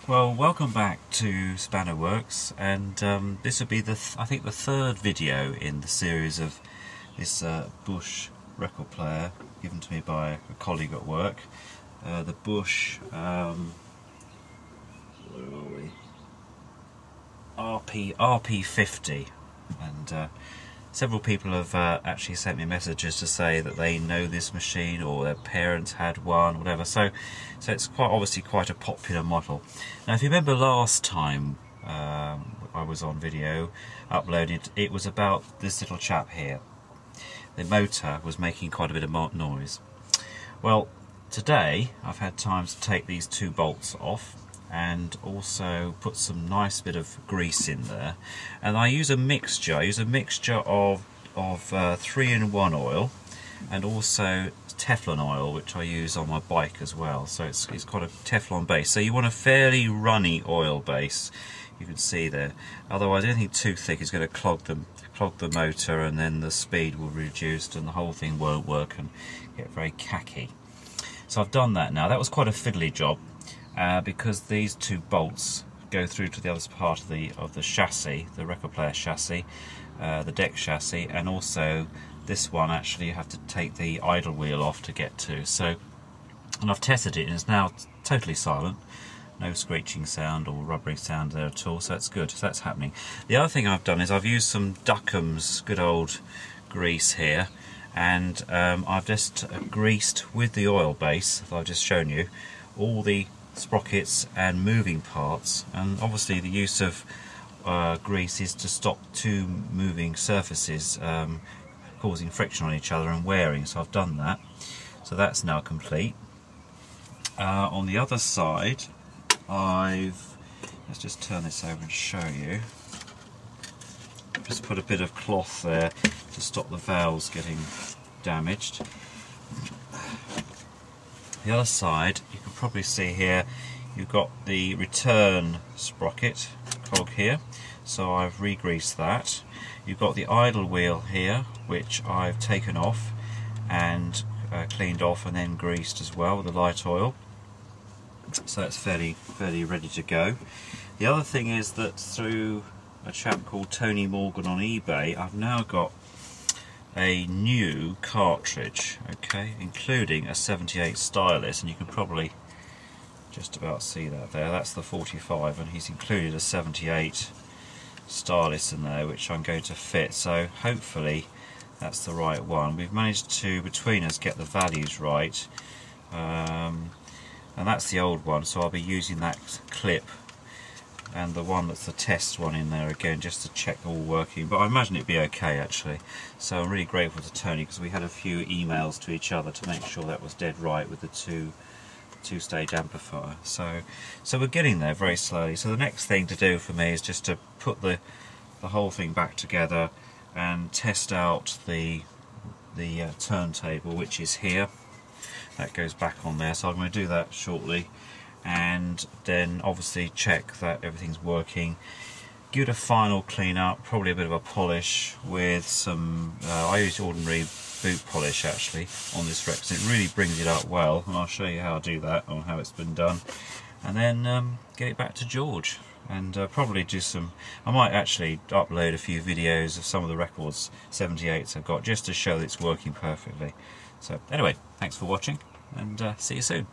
Well, welcome back to Spanner Works, and this will be I think the third video in the series of this Bush record player given to me by a colleague at work. The Bush, where are we? RP50, and several people have actually sent me messages to say that they know this machine or their parents had one, whatever. So it's obviously quite a popular model. Now, if you remember last time I was on video uploaded, it was about this little chap here. The motor was making quite a bit of noise. Well, today I've had time to take these two bolts off and also put some nice bit of grease in there, and I use a mixture. Of 3-in-1 oil and also Teflon oil, which I use on my bike as well. So it's got a Teflon base. So you want a fairly runny oil base. You can see there. Otherwise, anything too thick is going to clog the motor, and then the speed will reduce, and the whole thing won't work and get very khaki. So I've done that now. That was quite a fiddly job. Because these two bolts go through to the other part of the chassis, the record player chassis, the deck chassis, and also this one actually you have to take the idle wheel off to get to. So, and I've tested it and it's now totally silent, no screeching sound or rubbering sound there at all. So that's good. So that's happening. The other thing I've done is I've used some Duckham's good old grease here, and I've just greased with the oil base that I've just shown you all the sprockets and moving parts. And obviously the use of grease is to stop two moving surfaces causing friction on each other and wearing, so I've done that. So that's now complete. On the other side, let's just turn this over and show you. Just put a bit of cloth there to stop the valves getting damaged. The other side, you can probably see here, you've got the return sprocket cog here, so I've re-greased that. You've got the idle wheel here, which I've taken off and cleaned off and then greased as well with the light oil. So that's fairly ready to go. The other thing is that through a chap called Tony Morgan on eBay, I've now got a new cartridge, okay, including a 78 stylus, and you can probably just about see that there. That's the 45, and he's included a 78 stylus in there, which I'm going to fit. So hopefully that's the right one. We've managed to, between us, get the values right, and that's the old one. So I'll be using that clip and the one that's the test one in there again, just to check all working, but I imagine it'd be okay actually. So I'm really grateful to Tony, because we had a few emails to each other to make sure that was dead right with the two-stage amplifier. So we're getting there very slowly. So the next thing to do for me is just to put the whole thing back together and test out the turntable, which is here. That goes back on there, so I'm going to do that shortly, and then obviously check that everything's working. Give it a final clean up, probably a bit of a polish with some, I use ordinary boot polish actually on this Rex. It really brings it up well, and I'll show you how I do that, or how it's been done. And then get it back to George, and probably do some, I might actually upload a few videos of some of the records, 78s I've got, just to show that it's working perfectly. So anyway, thanks for watching, and see you soon.